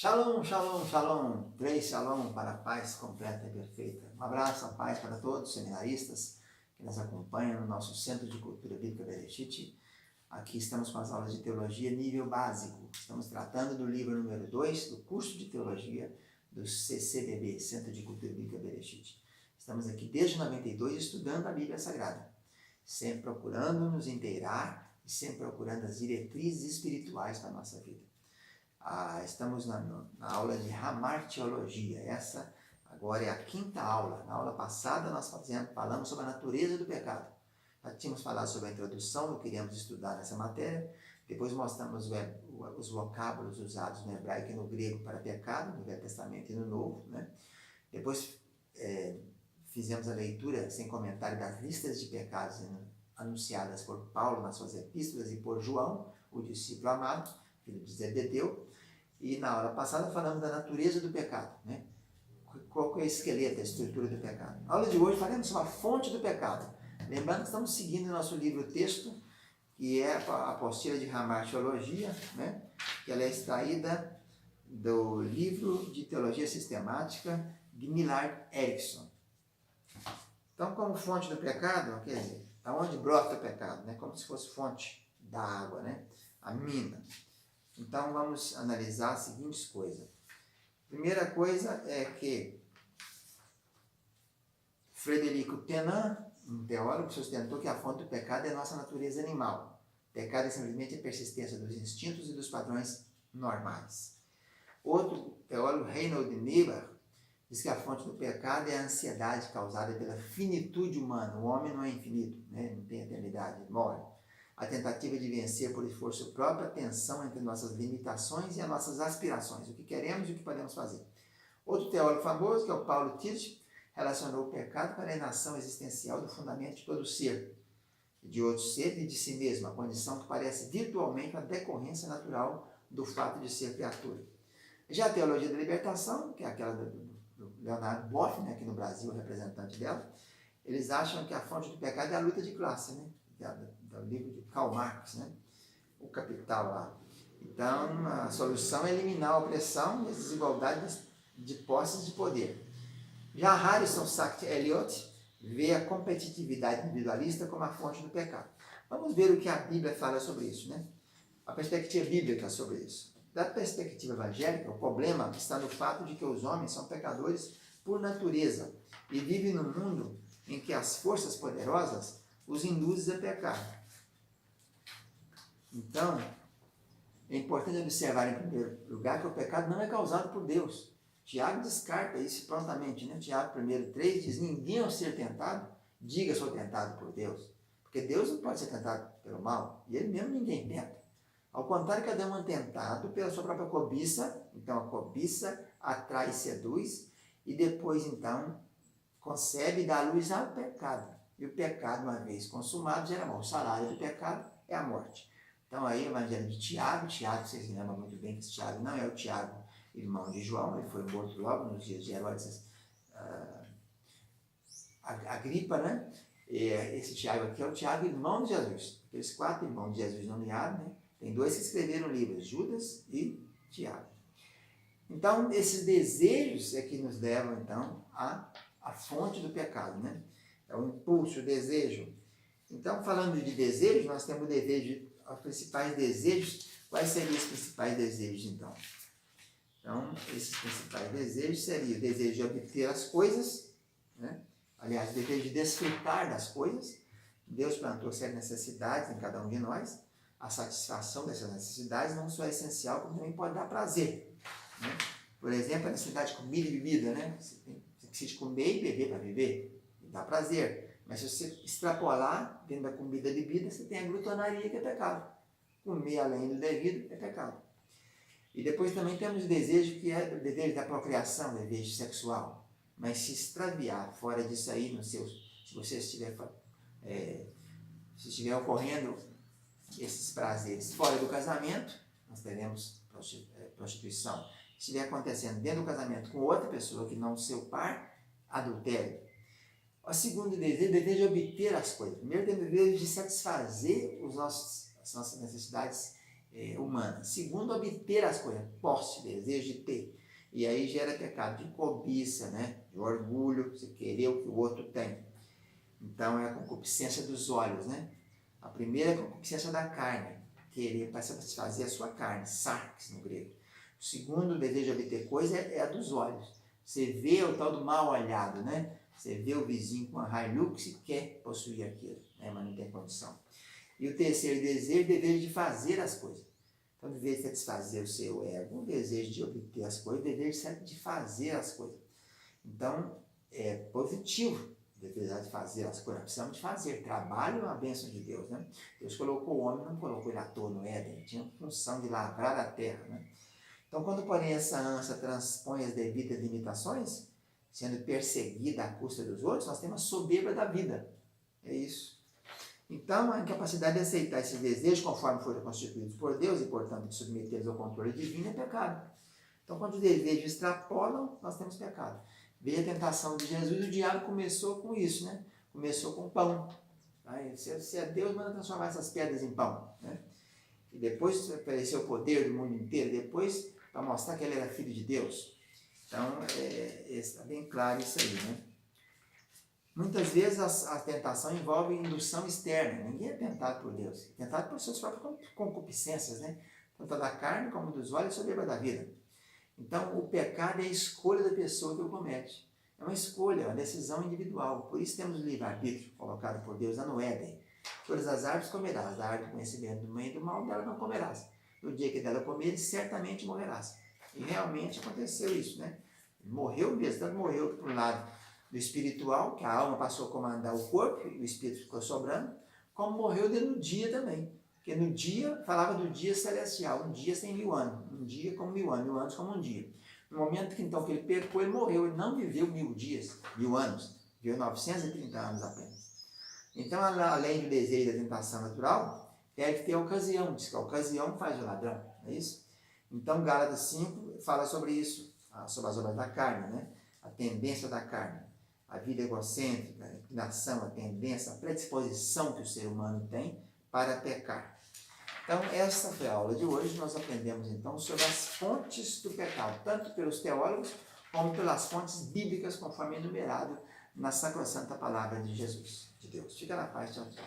Shalom, shalom, shalom, três shalom para a paz completa e perfeita. Um abraço, a paz para todos os seminaristas que nos acompanham no nosso Centro de Cultura Bíblica Bereshit. Aqui estamos com as aulas de teologia nível básico. Estamos tratando do livro número 2 do curso de teologia do CCBB, Centro de Cultura Bíblica Bereshit. Estamos aqui desde 92 estudando a Bíblia Sagrada, sempre procurando nos inteirar e sempre procurando as diretrizes espirituais para a nossa vida. Estamos na aula de Hamartiologia. Essa agora é a quinta aula. Na aula passada nós falamos sobre a natureza do pecado. Já tínhamos falado sobre a introdução, que queríamos estudar nessa matéria. Depois mostramos os vocábulos usados no hebraico e no grego para pecado, no Velho Testamento e no Novo, né? Depois fizemos a leitura sem comentário das listas de pecados anunciadas por Paulo nas suas epístolas e por João, o discípulo amado, filho de Zebedeu. E na aula passada falamos da natureza do pecado, né? Qual é o esqueleto, a estrutura do pecado. Na aula de hoje falaremos sobre a fonte do pecado. Lembrando que estamos seguindo o nosso livro-texto, que é a apostila de Hamartiologia, né? Que ela é extraída do livro de Teologia Sistemática de Millard Erickson. Então, como fonte do pecado, quer dizer, aonde brota o pecado, né? Como se fosse fonte da água, né? A mina. Então, vamos analisar as seguintes coisas. Primeira coisa é que Frederico Tenon, um teólogo, sustentou que a fonte do pecado é a nossa natureza animal. O pecado é simplesmente a persistência dos instintos e dos padrões normais. Outro teólogo, Reinhold Niebuhr, diz que a fonte do pecado é a ansiedade causada pela finitude humana. O homem não é infinito, né? Não tem eternidade, ele morre. A tentativa de vencer por esforço próprio a tensão entre nossas limitações e as nossas aspirações, o que queremos e o que podemos fazer. Outro teólogo famoso, que é o Paulo Tillich, relacionou o pecado com a alienação existencial do fundamento de todo ser, de outro ser e de si mesmo, a condição que parece virtualmente uma decorrência natural do fato de ser criatura. Já a teologia da libertação, que é aquela do Leonardo Boff, né, aqui no Brasil, o representante dela, eles acham que a fonte do pecado é a luta de classe, né? Do livro de Karl Marx, né? O Capital lá. Então, a solução é eliminar a opressão e as desigualdades de posses de poder. Já Harrison Sackett Eliot vê a competitividade individualista como a fonte do pecado. Vamos ver o que a Bíblia fala sobre isso, né? A perspectiva bíblica sobre isso. Da perspectiva evangélica, o problema está no fato de que os homens são pecadores por natureza e vivem num mundo em que as forças poderosas os induzem a pecar. Então, é importante observar em primeiro lugar que o pecado não é causado por Deus. Tiago descarta isso prontamente, né? Tiago 1:3 diz: ninguém ao ser tentado, diga sou tentado por Deus. Porque Deus não pode ser tentado pelo mal, e ele mesmo ninguém tenta. Ao contrário, cada um é tentado pela sua própria cobiça. Então a cobiça atrai e seduz, e depois então concebe e dá luz ao pecado. E o pecado, uma vez consumado, gera mal. O salário do pecado é a morte. Então aí o evangelho de Tiago, vocês lembram muito bem que esse Tiago não é o Tiago, irmão de João, ele foi morto logo nos dias de Herodes Agripa, né? E esse Tiago aqui é o Tiago, irmão de Jesus. Aqueles 4 irmãos de Jesus nomeados, né? Tem 2 que escreveram livros, Judas e Tiago. Então, esses desejos é que nos levam, então, à fonte do pecado, né? É o impulso, o desejo. Então, falando de desejos, nós temos o desejo, os principais desejos. Quais seriam os principais desejos, então? Então, esses principais desejos seriam o desejo de obter as coisas, né? Aliás, o desejo de desfrutar das coisas. Deus plantou certas necessidades em cada um de nós. A satisfação dessas necessidades não só é essencial, como também pode dar prazer, né? Por exemplo, a necessidade de comida e bebida, né? Você precisa comer e beber para viver, e dá prazer. Mas se você extrapolar dentro da comida e bebida, você tem a glutonaria, que é pecado. Comer além do devido é pecado. E depois também temos o desejo, que é o desejo da procriação, o desejo sexual. Mas se extraviar fora disso aí, se você estiver ocorrendo esses prazeres fora do casamento, nós teremos prostituição. Se estiver acontecendo dentro do casamento com outra pessoa que não seu par, adultério. O segundo desejo, o desejo de obter as coisas. Primeiro temos o desejo de satisfazer as nossas necessidades humana. Segundo, obter as coisas, posse, desejo de ter. E aí gera pecado de cobiça, né? De orgulho, você querer o que o outro tem. Então é a concupiscência dos olhos, né? A primeira é a concupiscência da carne, querer para satisfazer a sua carne, sarx no grego. O segundo, o desejo de obter coisa é a dos olhos. Você vê o tal do mal olhado, né? Você vê o vizinho com a Hilux e quer possuir aquilo, né? Mas não tem condição. E o terceiro desejo, o desejo de fazer as coisas. Então, o desejo de satisfazer o seu ego, o desejo de obter as coisas, o desejo de fazer as coisas. Então, é positivo o desejo de fazer as coisas. Nós precisamos de fazer. Trabalho é uma bênção de Deus, né? Deus colocou o homem, não colocou ele à toa no Éden. Ele tinha a função de lavrar a terra, né? Então, quando, porém, essa ânsia transpõe as devidas limitações, sendo perseguida à custa dos outros, nós temos a soberba da vida. É isso. Então, a incapacidade de aceitar esses desejos conforme foram constituídos por Deus e, portanto, de submetê-los ao controle divino é pecado. Então, quando os desejos extrapolam, nós temos pecado. Veio a tentação de Jesus e o diabo começou com isso, né? Começou com pão. Aí, se é Deus, manda transformar essas pedras em pão, né? E depois apareceu o poder do mundo inteiro, depois para mostrar que ele era filho de Deus. Então, está bem claro isso aí, né? Muitas vezes a tentação envolve indução externa. Ninguém é tentado por Deus. É tentado por suas próprias concupiscências, né? Tanto da carne como dos olhos, soberba da vida. Então, o pecado é a escolha da pessoa que o comete. É uma escolha, uma decisão individual. Por isso temos o livre-arbítrio colocado por Deus lá no Éden. Todas as árvores comerás, da árvore do conhecimento do bem e do mal, dela não comerás. No dia que dela comeres, certamente morrerás. E realmente aconteceu isso, né? Morreu mesmo, tanto morreu por um lado do espiritual, que a alma passou a comandar o corpo e o espírito ficou sobrando, como morreu no dia também. Porque no dia, falava do dia celestial, um dia sem 1000 anos, um dia como 1000 anos como um dia. No momento que então que ele pecou, ele morreu, ele não viveu 1000 dias, 1000 anos, viveu 930 anos apenas. Então, além do desejo da tentação natural, deve ter a ocasião, diz que a ocasião faz o ladrão, não é isso? Então, Gálatas 5 fala sobre isso, sobre as obras da carne, né? A tendência da carne, a vida egocêntrica, a inclinação, a tendência, a predisposição que o ser humano tem para pecar. Então, essa foi a aula de hoje. Nós aprendemos, então, sobre as fontes do pecado, tanto pelos teólogos, como pelas fontes bíblicas, conforme enumerado na sacrossanta palavra de Jesus, de Deus. Fica na paz, tchau, tchau.